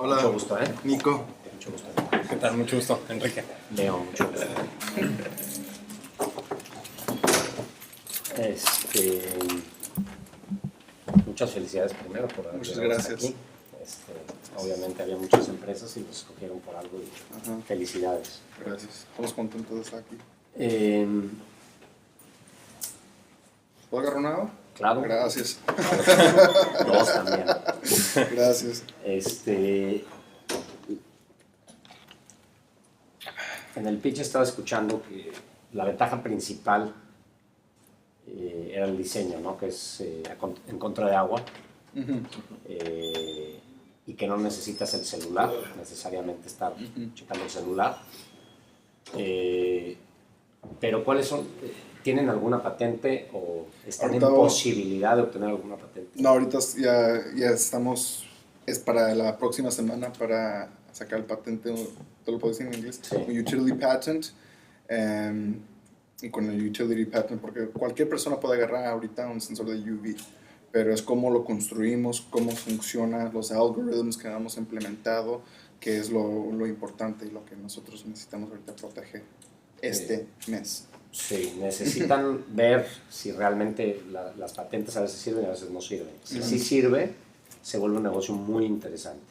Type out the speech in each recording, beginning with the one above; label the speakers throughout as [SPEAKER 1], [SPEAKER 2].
[SPEAKER 1] Hola.
[SPEAKER 2] Mucho gusto, ¿eh?
[SPEAKER 1] Nico.
[SPEAKER 2] Mucho gusto.
[SPEAKER 3] ¿Qué tal? Mucho gusto, Enrique.
[SPEAKER 2] Leo, mucho gusto. Muchas felicidades primero por haber
[SPEAKER 1] Muchas
[SPEAKER 2] llegado hasta
[SPEAKER 1] gracias.
[SPEAKER 2] aquí. Obviamente había muchas empresas y los escogieron por algo y
[SPEAKER 1] Ajá.
[SPEAKER 2] felicidades.
[SPEAKER 1] Gracias. Estamos contentos de estar aquí. ¿Puedo agarrar un agua?
[SPEAKER 2] Claro.
[SPEAKER 1] Gracias.
[SPEAKER 2] Dos también.
[SPEAKER 1] Gracias.
[SPEAKER 2] En el pitch estaba escuchando que la ventaja principal era el diseño, ¿no? Que es en contra de agua.
[SPEAKER 1] Uh-huh.
[SPEAKER 2] Y que no necesitas el celular, necesariamente estar checando el celular. Pero ¿cuáles son? ¿Tienen alguna patente o están
[SPEAKER 1] Ahorita,
[SPEAKER 2] en posibilidad de obtener alguna patente?
[SPEAKER 1] No, ahorita ya estamos, es para la próxima semana para sacar el patente, ¿te lo puedo decir en inglés?
[SPEAKER 2] Sí.
[SPEAKER 1] Un utility patent. Y con el utility patent, porque cualquier persona puede agarrar ahorita un sensor de UV, pero es cómo lo construimos, cómo funciona, los algoritmos que hemos implementado, que es lo importante y lo que nosotros necesitamos ahorita proteger este mes.
[SPEAKER 2] Sí, necesitan ver si realmente las patentes a veces sirven y a veces no sirven. Si sí sirve, se vuelve un negocio muy interesante.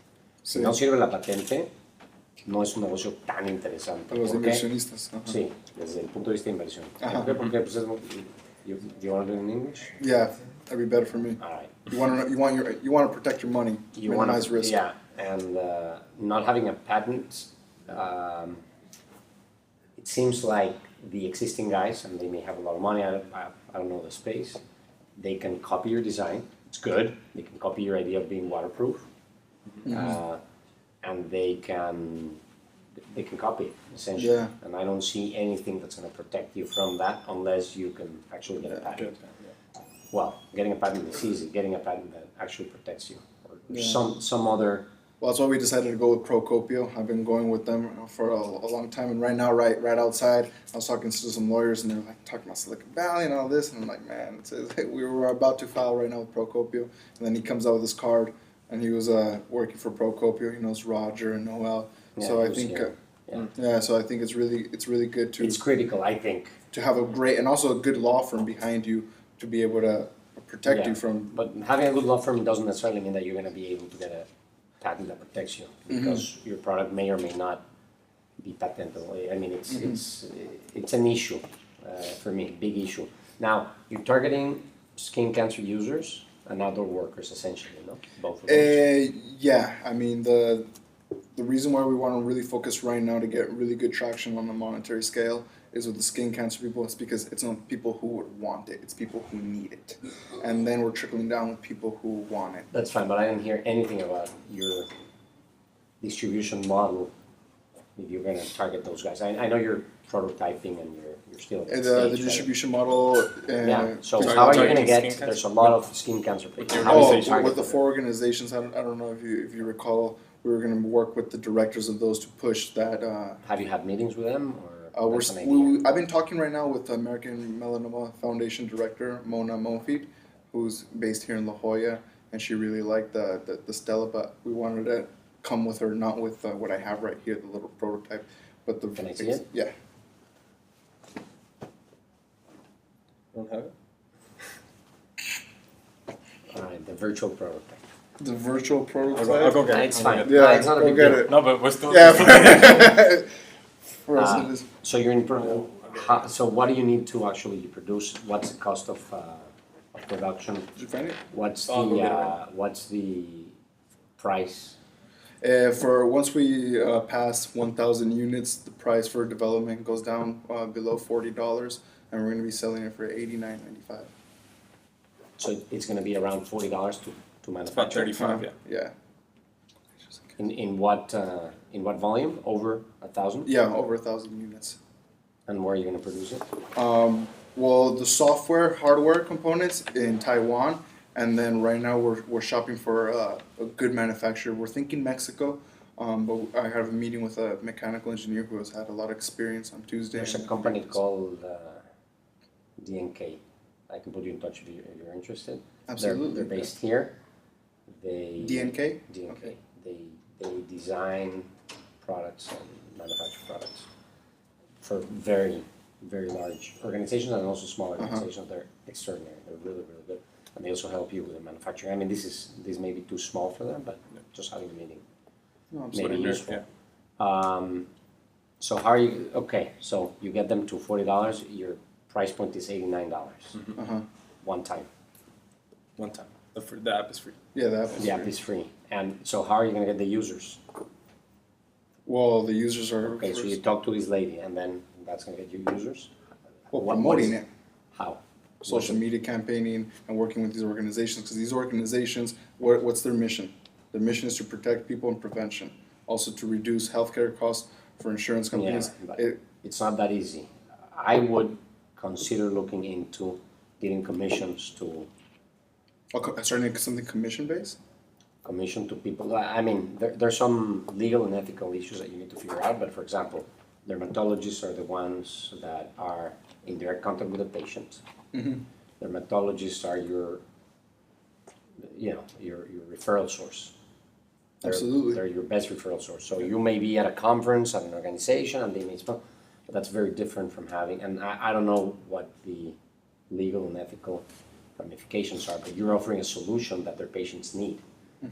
[SPEAKER 2] Si no sirve la patente, no es un negocio tan interesante.
[SPEAKER 1] Para los inversionistas. Ajá.
[SPEAKER 2] Sí, desde el punto de vista de inversión.
[SPEAKER 1] Ajá.
[SPEAKER 2] ¿Por qué? Porque pues es... You want to do it in English?
[SPEAKER 1] Yeah, that'd be better for me.
[SPEAKER 2] All right.
[SPEAKER 1] You want to protect your money, minimize risk.
[SPEAKER 2] Yeah, and not having a patent, it seems like the existing guys, and they may have a lot of money, I don't know the space, they can copy your design. It's good. They can copy your idea of being waterproof, and they can copy it, essentially.
[SPEAKER 1] Yeah.
[SPEAKER 2] And I don't see anything that's going to protect you from that unless you can actually get a patent. Well, getting a patent is easy. Getting a patent that actually protects you, or some other.
[SPEAKER 1] Well, that's why we decided to go with Procopio. I've been going with them for a long time, and right now, right outside, I was talking to some lawyers, and they're like talking about Silicon Valley and all this, and I'm like, man, we were about to file right now with Procopio, and then he comes out with his card, and he was working for Procopio. He knows Roger and Noel, so I think, so I think it's really good to.
[SPEAKER 2] It's critical, I think,
[SPEAKER 1] to have a great and also a good law firm behind you to be able to protect you from.
[SPEAKER 2] But having a good law firm doesn't necessarily mean that you're going to be able to get a patent that protects you, because your product may or may not be patentable. I mean, it's an issue for me, big issue. Now, you're targeting skin cancer users and outdoor workers, essentially, no? Both of those.
[SPEAKER 1] Yeah, I mean, the reason why we want to really focus right now to get really good traction on the monetary scale is with the skin cancer people. It's because it's not people who would want it, it's people who need it. And then we're trickling down with people who want it.
[SPEAKER 2] That's fine, but I didn't hear anything about your distribution model if you're going to target those guys. I know you're prototyping and you're still at that
[SPEAKER 1] The
[SPEAKER 2] stage,
[SPEAKER 1] distribution model.
[SPEAKER 2] yeah, so how are you going to get, there's a lot of skin cancer people. How are you targeting
[SPEAKER 1] with the
[SPEAKER 2] them?
[SPEAKER 1] 4 organizations, I don't know if you recall, we were going to work with the directors of those to push that.
[SPEAKER 2] Have you had meetings with them? Or
[SPEAKER 1] I've been talking right now with the American Melanoma Foundation director, Mona Monfit, who's based here in La Jolla, and she really liked the Stella, but we wanted to come with her, not with what I have right here, the little prototype, but the.
[SPEAKER 2] Can I see it?
[SPEAKER 1] Yeah.
[SPEAKER 3] Don't have it?
[SPEAKER 2] All right, the virtual prototype.
[SPEAKER 1] The virtual prototype.
[SPEAKER 3] I'll go get it.
[SPEAKER 2] It's fine.
[SPEAKER 1] Yeah,
[SPEAKER 2] No, it's not a
[SPEAKER 1] go
[SPEAKER 2] big
[SPEAKER 1] get
[SPEAKER 2] deal.
[SPEAKER 1] it.
[SPEAKER 3] No, but we're still.
[SPEAKER 1] Yeah. For us, it is.
[SPEAKER 2] So you're in so what do you need to actually produce? What's the cost of production?
[SPEAKER 1] Did you find it?
[SPEAKER 2] What's
[SPEAKER 3] I'll go get it
[SPEAKER 2] what's the price?
[SPEAKER 1] For once we pass 1,000 units, the price for development goes down below $40, and we're going to be selling it for $89.95.
[SPEAKER 2] So it's going to be around $40 to
[SPEAKER 3] About
[SPEAKER 2] manufacture.
[SPEAKER 3] 35, yeah.
[SPEAKER 1] Yeah.
[SPEAKER 2] In what volume? Over 1,000?
[SPEAKER 1] Yeah, over 1,000 units.
[SPEAKER 2] And where are you going to produce it?
[SPEAKER 1] Well, the software, hardware components in Taiwan, and then right now we're shopping for a good manufacturer. We're thinking Mexico, but I have a meeting with a mechanical engineer who has had a lot of experience on Tuesday.
[SPEAKER 2] There's a company called DNK. I can put you in touch if you're interested.
[SPEAKER 1] Absolutely.
[SPEAKER 2] They're based here. They
[SPEAKER 1] DNK?
[SPEAKER 2] DNK.
[SPEAKER 1] Okay.
[SPEAKER 2] They they design products and manufacture products for very, very large organizations and also small organizations. They're extraordinary. They're really, really good. And they also help you with the manufacturing. I mean, this may be too small for them, but just having a meeting
[SPEAKER 1] No,
[SPEAKER 2] may be
[SPEAKER 1] absolutely.
[SPEAKER 2] useful. So how are you? Okay, so you get them to $40. Your price point is $89 one time.
[SPEAKER 3] One time. The app is free.
[SPEAKER 1] Yeah, that.
[SPEAKER 2] The app is free. And so how are you going to get the users?
[SPEAKER 1] Well, the users are.
[SPEAKER 2] Okay, so you talk to this lady, and then that's going to get you users.
[SPEAKER 1] Well,
[SPEAKER 2] What
[SPEAKER 1] promoting
[SPEAKER 2] is-
[SPEAKER 1] it.
[SPEAKER 2] How?
[SPEAKER 1] Social media campaigning and working with these organizations, because these organizations, what's their mission? Their mission is to protect people and prevention, also to reduce healthcare costs for insurance companies.
[SPEAKER 2] Yeah, but it's not that easy. I would consider looking into giving commissions to
[SPEAKER 1] Starting something commission based.
[SPEAKER 2] commission to people. I mean, there's some legal and ethical issues that you need to figure out. But for example, dermatologists are the ones that are in direct contact with the patient. Dermatologists are your referral source.
[SPEAKER 1] Absolutely.
[SPEAKER 2] They're your best referral source. So you may be at a conference, at an organization, and they may spell, but that's very different from having, and I don't know what the legal and ethical ramifications are, but you're offering a solution that their patients need.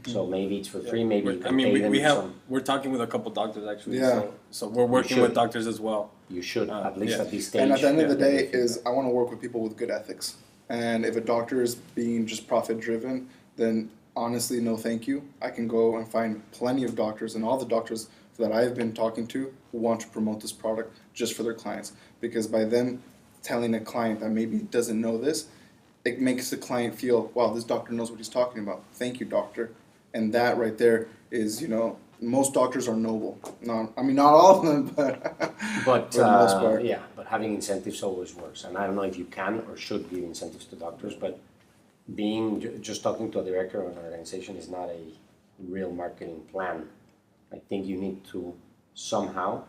[SPEAKER 2] So maybe it's for free, maybe you can pay them some.
[SPEAKER 3] We're talking with a couple doctors actually.
[SPEAKER 1] Yeah.
[SPEAKER 3] So we're working with
[SPEAKER 2] should.
[SPEAKER 3] doctors as well.
[SPEAKER 2] You should, at least
[SPEAKER 3] yeah.
[SPEAKER 2] at this stage.
[SPEAKER 1] And at the end of the
[SPEAKER 3] Yeah.
[SPEAKER 1] day, I want to work with people with good ethics. And if a doctor is being just profit driven, then honestly, no, thank you. I can go and find plenty of doctors, and all the doctors that I've been talking to who want to promote this product just for their clients. Because by them telling a client that maybe doesn't know this, it makes the client feel, wow, this doctor knows what he's talking about. Thank you, doctor. And that right there is, most doctors are noble. Not all of them, but
[SPEAKER 2] But
[SPEAKER 1] for the most part.
[SPEAKER 2] yeah, but having incentives always works, and I don't know if you can or should give incentives to doctors, but just talking to a director of an organization is not a real marketing plan. I think you need to somehow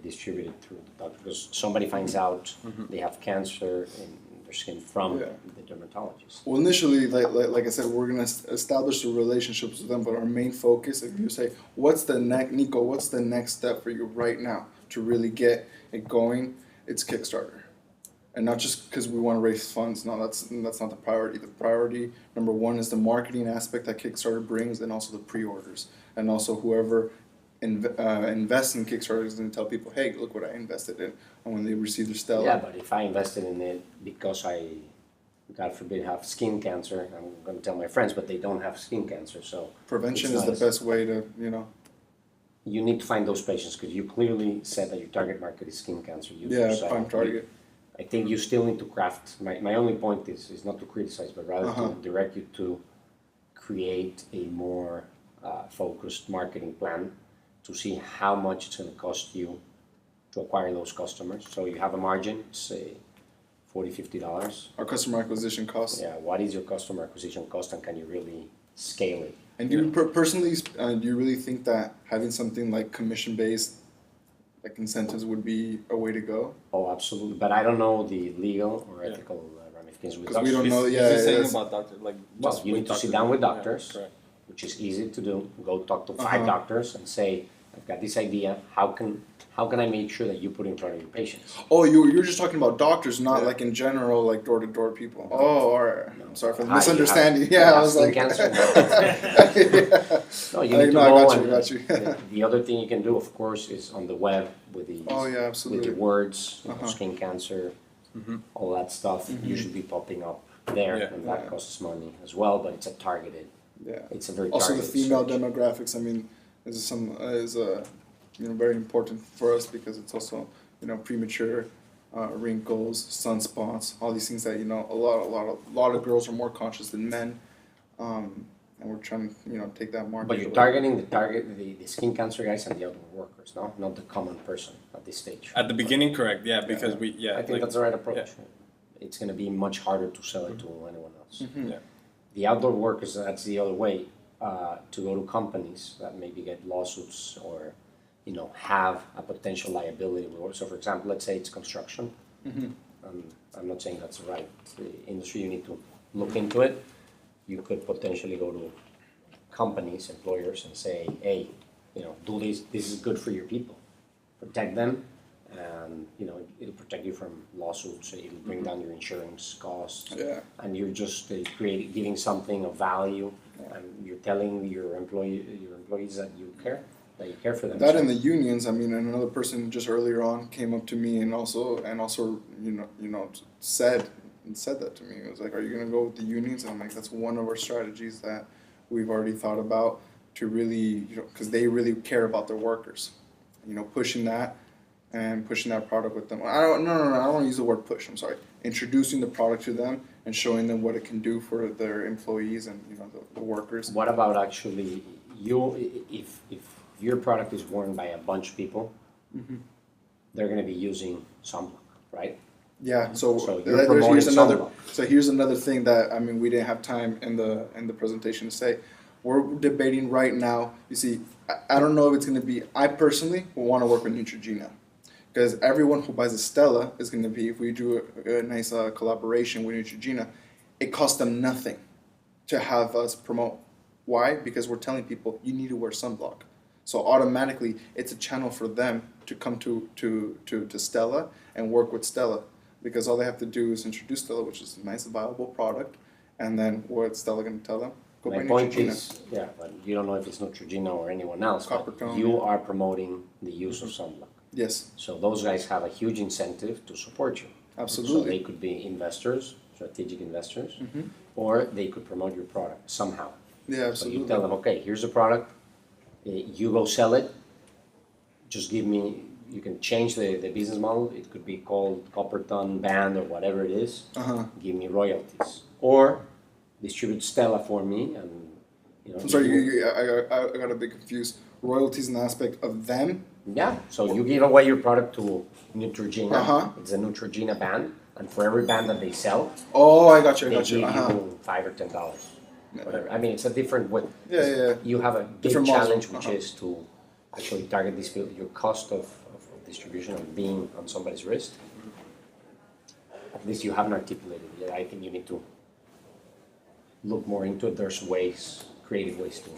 [SPEAKER 2] distribute it through the doctor, because somebody finds out they have cancer in their skin from
[SPEAKER 1] Yeah.
[SPEAKER 2] the dermatologist.
[SPEAKER 1] Well, initially, like I said, we're gonna establish the relationships with them, but our main focus, if you say, what's the next step for you right now to really get it going? It's Kickstarter, and not just because we want to raise funds. No, that's not the priority. The priority number one is the marketing aspect that Kickstarter brings, and also the pre-orders, and also whoever invests in Kickstarter is going to tell people, hey, look what I invested in, and when they receive their Stella.
[SPEAKER 2] Yeah, but if I invested in it because I, God forbid, have skin cancer, I'm going to tell my friends, but they don't have skin cancer, so
[SPEAKER 1] Prevention
[SPEAKER 2] it's
[SPEAKER 1] is
[SPEAKER 2] not
[SPEAKER 1] the
[SPEAKER 2] as-
[SPEAKER 1] best way to,
[SPEAKER 2] you need to find those patients, because you clearly said that your target market is skin cancer users.
[SPEAKER 1] yeah,
[SPEAKER 2] so
[SPEAKER 1] prime target.
[SPEAKER 2] I think you still need to craft. My only point is not to criticize, but rather to direct you to create a more focused marketing plan to see how much it's going to cost you to acquire those customers. So you have a margin, say $40, $50.
[SPEAKER 1] Our customer acquisition costs.
[SPEAKER 2] Yeah, what is your customer acquisition cost, and can you really scale it?
[SPEAKER 1] And do you personally, do you really think that having something like commission-based, like incentives, would be a way to go?
[SPEAKER 2] Oh, absolutely. But I don't know the legal or ethical ramifications with
[SPEAKER 1] Because we
[SPEAKER 2] doctors.
[SPEAKER 1] don't know.
[SPEAKER 3] He's
[SPEAKER 1] Yeah,
[SPEAKER 3] just saying
[SPEAKER 1] that's-
[SPEAKER 3] about doctors, like
[SPEAKER 2] Well,
[SPEAKER 3] just
[SPEAKER 2] you
[SPEAKER 3] with
[SPEAKER 2] need to sit
[SPEAKER 3] doctors.
[SPEAKER 2] down with
[SPEAKER 3] Yeah,
[SPEAKER 2] doctors,
[SPEAKER 3] correct.
[SPEAKER 2] which is easy to do. Go talk to 5 doctors and say, I've got this idea. How can I make sure that you put it in front of your patients?
[SPEAKER 1] Oh, you're just talking about doctors, not
[SPEAKER 3] Yeah.
[SPEAKER 1] like in general, like door-to-door people. Oh, all right. I'm sorry for the
[SPEAKER 2] Ah, you have-
[SPEAKER 1] misunderstanding.
[SPEAKER 2] you
[SPEAKER 1] Yeah, I
[SPEAKER 2] have
[SPEAKER 1] was
[SPEAKER 2] skin
[SPEAKER 1] like.
[SPEAKER 2] cancer?
[SPEAKER 1] Yeah.
[SPEAKER 2] No, you
[SPEAKER 1] I
[SPEAKER 2] need to
[SPEAKER 1] know, I
[SPEAKER 2] go
[SPEAKER 1] got you,
[SPEAKER 2] and
[SPEAKER 1] I got you.
[SPEAKER 2] the other thing you can do, of course, is on the web with the
[SPEAKER 1] Oh, yeah,
[SPEAKER 2] with
[SPEAKER 1] absolutely.
[SPEAKER 2] the words, skin cancer, all that stuff. You should be popping up there,
[SPEAKER 3] Yeah.
[SPEAKER 2] and that costs money as well. But it's a targeted.
[SPEAKER 1] Yeah.
[SPEAKER 2] It's a very
[SPEAKER 1] Also, the
[SPEAKER 2] targeted
[SPEAKER 1] female
[SPEAKER 2] search.
[SPEAKER 1] demographics. I mean, is very important for us because it's also premature wrinkles, sunspots, all these things that a lot of girls are more conscious than men, and we're trying to take that market.
[SPEAKER 2] But you're targeting the skin cancer guys and the outdoor workers, no, not the common person at this stage.
[SPEAKER 3] At the beginning, correct? Yeah, because
[SPEAKER 2] I think that's the right approach. It's going to be much harder to sell it to anyone else.
[SPEAKER 3] Yeah.
[SPEAKER 2] The outdoor workers, that's the other way, to go to companies that maybe get lawsuits or have a potential liability. So, for example, let's say it's construction. I'm not saying that's the right industry. You need to look into it. You could potentially go to companies, employers, and say, hey, do this. This is good for your people. Protect them, and it'll protect you from lawsuits. It'll bring down your insurance costs, and you're just giving something of value, and you're telling your employees that you care for them.
[SPEAKER 1] That and the unions. I mean, and another person just earlier on came up to me and also said that to me. It was like, "Are you going to go with the unions?" And I'm like, "That's one of our strategies that we've already thought about to really, because they really care about their workers. Pushing that and pushing that product with them. I don't want to use the word push. I'm sorry. Introducing the product to them and showing them what it can do for their employees and the workers.
[SPEAKER 2] What about actually if your product is worn by a bunch of people, they're going to be using sunblock, right?
[SPEAKER 1] Yeah. So
[SPEAKER 2] you're promoting sunblock.
[SPEAKER 1] So here's another thing that we didn't have time in the presentation to say. We're debating right now. You see, I don't know if it's going to be. I personally will want to work with Neutrogena, because everyone who buys a Stella is going to be. If we do a nice collaboration with Neutrogena, it costs them nothing to have us promote. Why? Because we're telling people you need to wear sunblock. So automatically, it's a channel for them to come to Stella and work with Stella, because all they have to do is introduce Stella, which is a nice, viable product, and then what's Stella going to tell them? Go
[SPEAKER 2] My
[SPEAKER 1] buy
[SPEAKER 2] point
[SPEAKER 1] Neutrogena.
[SPEAKER 2] is, but you don't know if it's Neutrogena or anyone else,
[SPEAKER 1] Copper
[SPEAKER 2] but
[SPEAKER 1] tone,
[SPEAKER 2] you are promoting the use of sunblock.
[SPEAKER 1] Yes,
[SPEAKER 2] So those guys have a huge incentive to support you.
[SPEAKER 1] absolutely.
[SPEAKER 2] So they could be investors, strategic investors, or they could promote your product somehow.
[SPEAKER 1] Yeah,
[SPEAKER 2] So
[SPEAKER 1] absolutely.
[SPEAKER 2] you tell them, okay, here's the product, you go sell it, just give me, you can change the business model, it could be called copper ton band or whatever it is, give me royalties. Or distribute Stella for me and,
[SPEAKER 1] I'm sorry, I got a bit confused. Royalties in the aspect of them?
[SPEAKER 2] Yeah, so you give away your product to Neutrogena,
[SPEAKER 1] Uh-huh.
[SPEAKER 2] it's a Neutrogena band, and for every band that they sell,
[SPEAKER 1] Oh, I got you,
[SPEAKER 2] they give you $5 or $10. Whatever. I mean, it's a different way.
[SPEAKER 1] Yeah.
[SPEAKER 2] You have a big
[SPEAKER 1] Different model.
[SPEAKER 2] challenge, which is to actually target these people. Your cost of distribution of being on somebody's wrist. At least you haven't articulated it yet. I think you need to look more into it. There's ways, creative ways to.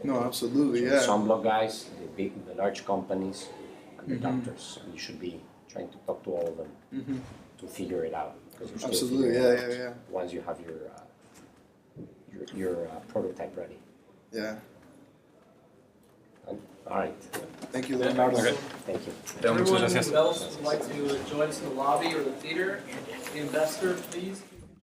[SPEAKER 1] No, absolutely,
[SPEAKER 2] So
[SPEAKER 1] yeah.
[SPEAKER 2] the sunblock guys, the large companies, and the doctors. And you should be trying to talk to all of them to figure it out. Because you're still
[SPEAKER 1] Absolutely,
[SPEAKER 2] figuring it out
[SPEAKER 1] yeah.
[SPEAKER 2] once you have your prototype ready.
[SPEAKER 1] Yeah.
[SPEAKER 2] All right.
[SPEAKER 1] Thank you, Leonardo.
[SPEAKER 3] Okay.
[SPEAKER 2] Thank you.
[SPEAKER 3] Muchas
[SPEAKER 4] Everyone
[SPEAKER 3] gracias.
[SPEAKER 4] else would like to join us in the lobby or the theater, the investor, please.